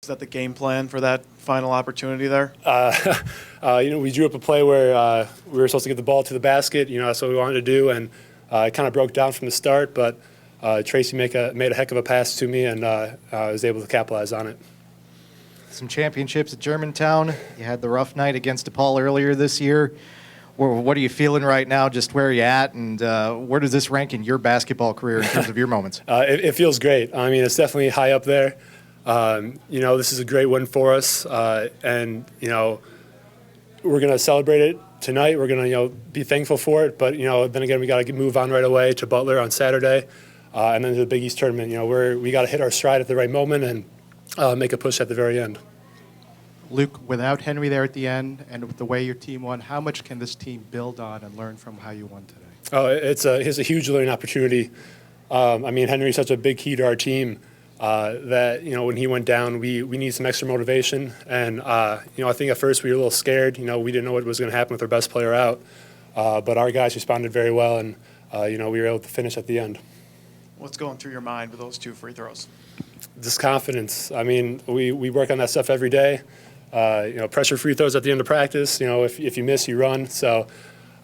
Is that the game plan for that final opportunity there? We drew up a play where we were supposed to get the ball to the basket. That's what we wanted to do, and it kind of broke down from the start. But Tracy made a heck of a pass to me, and I was able to capitalize on it. Some championships at Germantown. You had the rough night against DePaul earlier this year. What are you feeling right now? Just where are you at, and where does this rank in your basketball career in terms of your moments? It feels great. I mean, it's definitely high up there. This is a great win for us, and we're going to celebrate it tonight. We're going to be thankful for it, but then again, we got to move on right away to Butler on Saturday, and then to the Big East tournament. We got to hit our stride at the right moment and make a push at the very end. Luke, without Henry there at the end and with the way your team won, how much can this team build on and learn from how you won today? Oh, it's a huge learning opportunity. Henry's such a big key to our team that when he went down, we need some extra motivation. And I think at first we were a little scared. We didn't know what was going to happen with our best player out, but our guys responded very well, and we were able to finish at the end. What's going through your mind with those 2 free throws? Just confidence. We work on that stuff every day. Pressure free throws at the end of practice. If you miss, you run. So,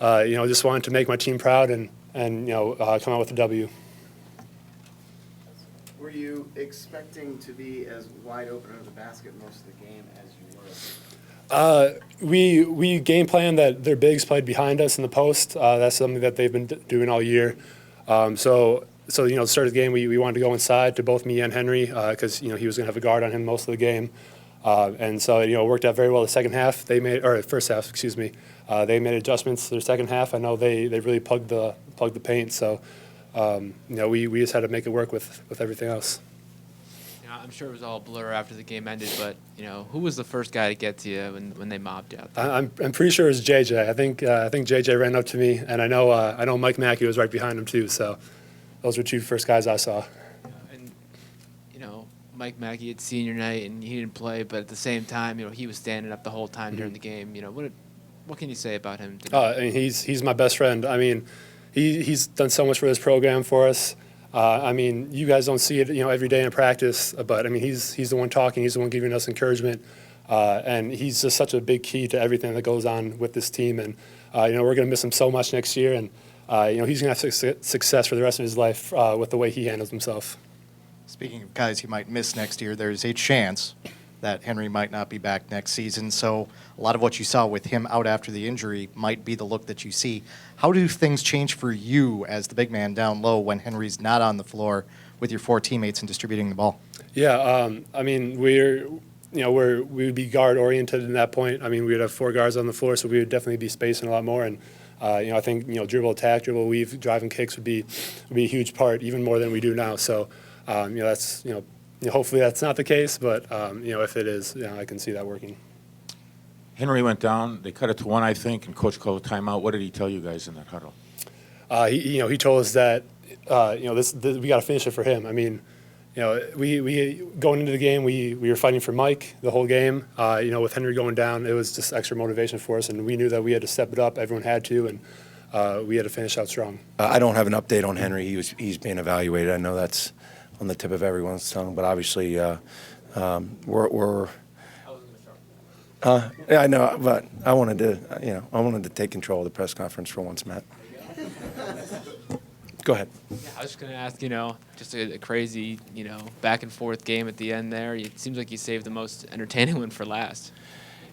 just wanted to make my team proud and come out with a W. Were you expecting to be as wide open under the basket most of the game as you were? We game plan that their bigs played behind us in the post. That's something that they've been doing all year. So the start of the game, we wanted to go inside to both me and Henry because he was going to have a guard on him most of the game. And so it worked out very well the second half. First half, excuse me. They made adjustments to their second half. I know they really plugged the paint. So we just had to make it work with everything else. I'm sure it was all a blur after the game ended, but who was the first guy to get to you when they mobbed you out there? I'm pretty sure it was JJ. I think JJ ran up to me, and I know Mike Mackey was right behind him too. So those were 2 first guys I saw. And Mike Mackey had senior night and he didn't play, but at the same time, he was standing up the whole time during the game. What can you say about him today? He's my best friend. He's done so much for this program for us. You guys don't see it, every day in practice, but he's the one talking. He's the one giving us encouragement, and he's just such a big key to everything that goes on with this team. And we're going to miss him so much next year, and he's going to have success for the rest of his life with the way he handles himself. Speaking of guys you might miss next year, there's a chance that Henry might not be back next season. So a lot of what you saw with him out after the injury might be the look that you see. How do things change for you as the big man down low when Henry's not on the floor with your 4 teammates and distributing the ball? Yeah, we would be guard oriented in that point. We would have 4 guards on the floor, so we would definitely be spacing a lot more. And I think dribble attack, dribble weave, drive and kicks would be a huge part, even more than we do now. So that's hopefully that's not the case, but if it is, I can see that working. Henry went down. They cut it to 1, I think, and Coach called a timeout. What did he tell you guys in that huddle? He told us that this we got to finish it for him. We going into the game, we were fighting for Mike the whole game. With Henry going down, it was just extra motivation for us, and we knew that we had to step it up. Everyone had to, and we had to finish out strong. I don't have an update on Henry. He's being evaluated. I know that's on the tip of everyone's tongue, but obviously we're. Yeah, I know, but I wanted to take control of the press conference for once, Matt. Go ahead. Yeah, I was just going to ask, just a crazy, back and forth game at the end there. It seems like you saved the most entertaining one for last.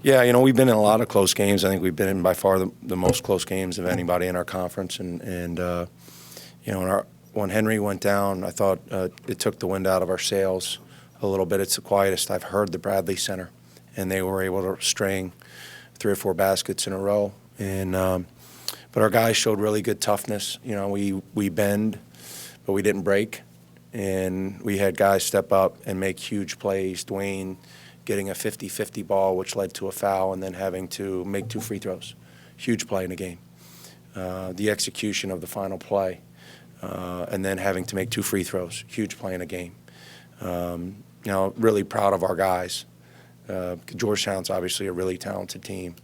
Yeah, we've been in a lot of close games. I think we've been in by far the most close games of anybody in our conference. And when Henry went down, I thought it took the wind out of our sails a little bit. It's the quietest I've heard the Bradley Center. And they were able to string 3 or 4 baskets in a row. And but our guys showed really good toughness. We bend, but we didn't break. And we had guys step up and make huge plays. Dwayne getting a 50-50 ball, which led to a foul, and then having to make 2 free throws. Huge play in the game. The execution of the final play, and then having to make 2 free throws. Huge play in the game. Really proud of our guys. Georgetown's obviously a really talented team,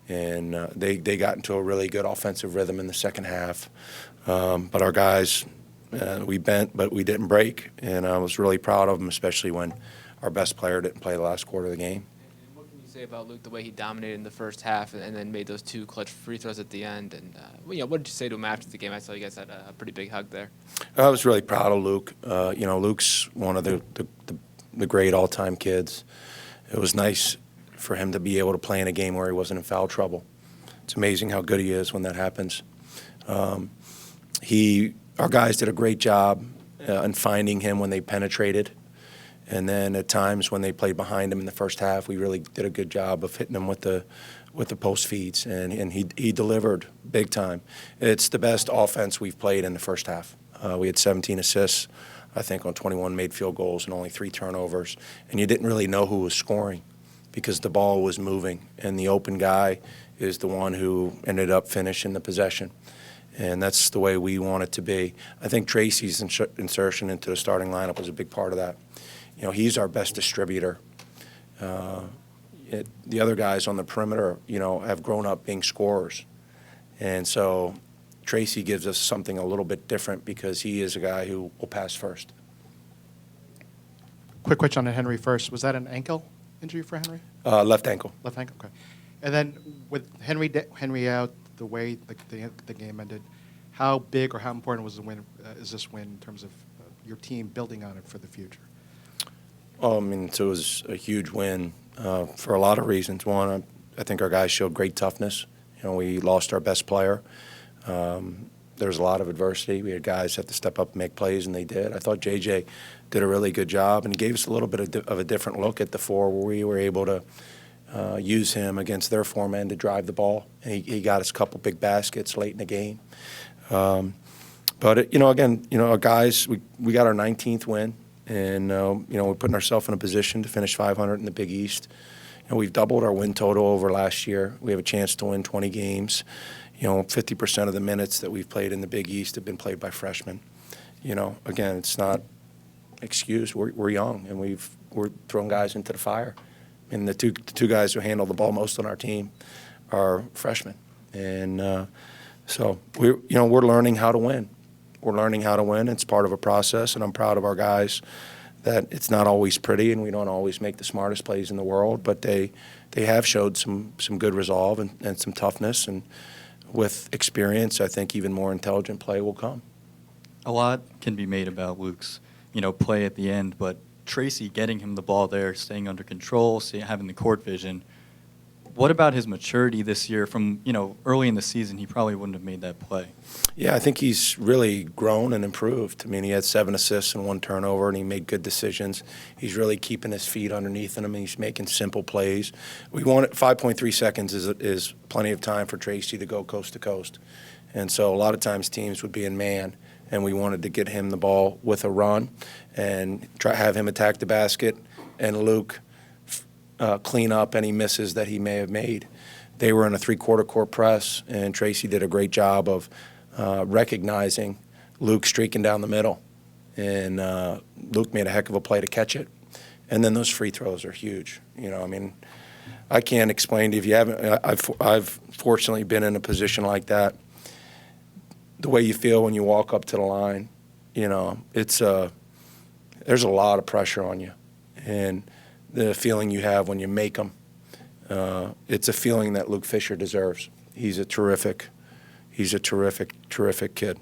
and they got into a really good offensive rhythm in the second half. But our guys, we bent, but we didn't break, and I was really proud of them, especially when our best player didn't play the last quarter of the game. And what can you say about Luke, the way he dominated in the first half and then made those 2 clutch free throws at the end? And what did you say to him after the game? I saw you guys had a pretty big hug there. I was really proud of Luke. Luke's one of the great all-time kids. It was nice for him to be able to play in a game where he wasn't in foul trouble. It's amazing how good he is when that happens. Our guys did a great job in finding him when they penetrated. And then at times when they played behind him in the first half, we really did a good job of hitting him with the post feeds, and he delivered big time. It's the best offense we've played in the first half. We had 17 assists, I think, on 21 made field goals and only 3 turnovers. And you didn't really know who was scoring because the ball was moving, and the open guy is the one who ended up finishing the possession. And that's the way we want it to be. I think Tracy's insertion into the starting lineup was a big part of that. He's our best distributor. The other guys on the perimeter, have grown up being scorers. And so Tracy gives us something a little bit different because he is a guy who will pass first. Quick question on Henry first. Was that an ankle injury for Henry? Left ankle. Left ankle, okay. And then with Henry out, the way the game ended, how big or how important was the win? Is this win in terms of your team building on it for the future? It was a huge win for a lot of reasons. One, I think our guys showed great toughness. We lost our best player. There was a lot of adversity. We had guys have to step up and make plays, and they did. I thought JJ did a really good job, and he gave us a little bit of a different look at the 4 where we were able to use him against their 4-man to drive the ball. And he got us a couple big baskets late in the game. But, our guys, we got our 19th win. And, we're putting ourselves in a position to finish 500 in the Big East. We've doubled our win total over last year. We have a chance to win 20 games. 50% of the minutes that we've played in the Big East have been played by freshmen. Again, it's not excuse. We're young, and we're throwing guys into the fire. And the two guys who handle the ball most on our team are freshmen. And so we're learning how to win. We're learning how to win. It's part of a process, and I'm proud of our guys that it's not always pretty, and we don't always make the smartest plays in the world, but they have showed some good resolve and some toughness, and with experience, I think even more intelligent play will come. A lot can be made about Luke's, play at the end, but Tracy getting him the ball there, staying under control, having the court vision. What about his maturity this year? From early in the season, he probably wouldn't have made that play. Yeah, I think he's really grown and improved. He had 7 assists and 1 turnover, and he made good decisions. He's really keeping his feet underneath him, and he's making simple plays. We want 5.3 seconds is plenty of time for Tracy to go coast to coast, and so a lot of times teams would be in man, and we wanted to get him the ball with a run and have him attack the basket, and Luke clean up any misses that he may have made. They were in a 3/4 court press, and Tracy did a great job of recognizing Luke streaking down the middle. And Luke made a heck of a play to catch it. And then those free throws are huge. I can't explain to you if you haven't. I've fortunately been in a position like that. The way you feel when you walk up to the line, there's a lot of pressure on you. And the feeling you have when you make them, it's a feeling that Luke Fischer deserves. He's a terrific kid.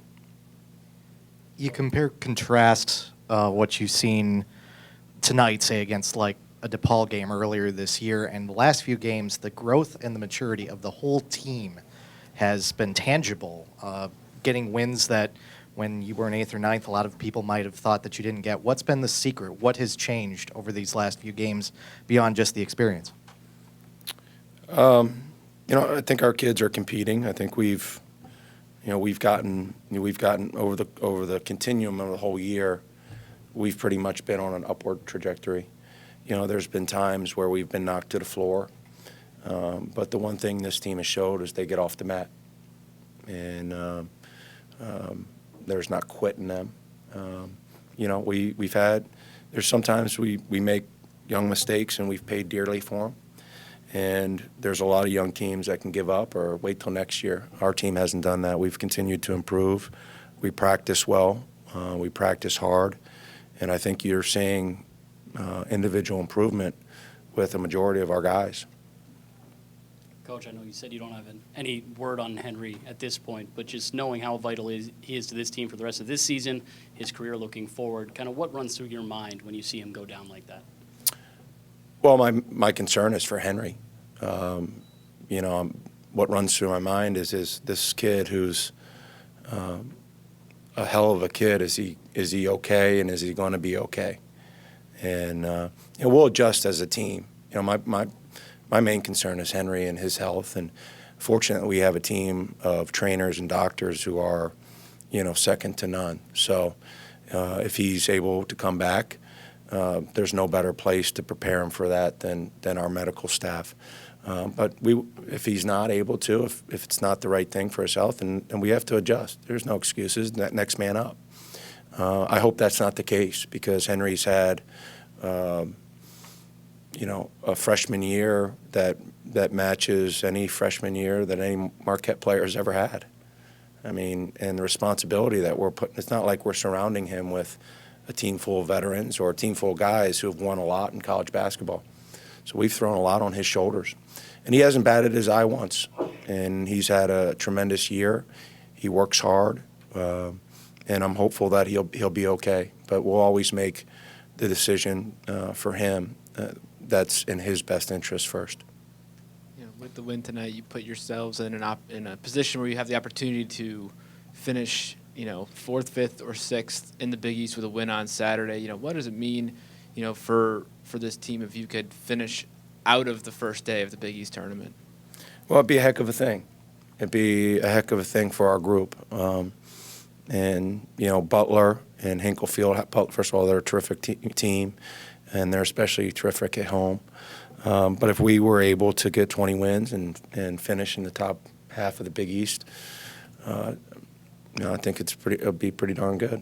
You contrast what you've seen tonight, say, against like a DePaul game earlier this year, and the last few games, the growth and the maturity of the whole team has been tangible. Getting wins that when you were in 8th or 9th, a lot of people might have thought that you didn't get. What's been the secret? What has changed over these last few games beyond just the experience? I think our kids are competing. I think we've gotten over the continuum of the whole year. We've pretty much been on an upward trajectory. There's been times where we've been knocked to the floor, but the one thing this team has showed is they get off the mat, and there's not quitting them. There's sometimes we make young mistakes and we've paid dearly for them. And there's a lot of young teams that can give up or wait till next year. Our team hasn't done that. We've continued to improve. We practice well. We practice hard. And I think you're seeing individual improvement with a majority of our guys. Coach, I know you said you don't have any word on Henry at this point, but just knowing how vital he is to this team for the rest of this season, his career looking forward, kind of what runs through your mind when you see him go down like that? Well, my concern is for Henry. What runs through my mind is this kid who's a hell of a kid. Is he okay, and is he going to be okay? And we'll adjust as a team. My main concern is Henry and his health, and fortunately we have a team of trainers and doctors who are, second to none. So if he's able to come back, there's no better place to prepare him for that than our medical staff. But if he's not able to, if it's not the right thing for his health, and we have to adjust. There's no excuses. Next man up. I hope that's not the case, because Henry's had, a freshman year that matches any freshman year that any Marquette player has ever had. I mean, and the responsibility that we're putting, it's not like we're surrounding him with a team full of veterans or a team full of guys who have won a lot in college basketball. So we've thrown a lot on his shoulders. And he hasn't batted his eye once. And he's had a tremendous year. He works hard. And I'm hopeful that he'll be okay. But we'll always make the decision for him that's in his best interest first. With the win tonight, you put yourselves in a position where you have the opportunity to finish, 4th, 5th, or 6th in the Big East with a win on Saturday. What does it mean, for this team if you could finish out of the first day of the Big East tournament? Well, it'd be a heck of a thing. It'd be a heck of a thing for our group. And, Butler and Hinklefield, first of all, they're a terrific team, and they're especially terrific at home. But if we were able to get 20 wins and finish in the top half of the Big East, I think it'd be pretty darn good.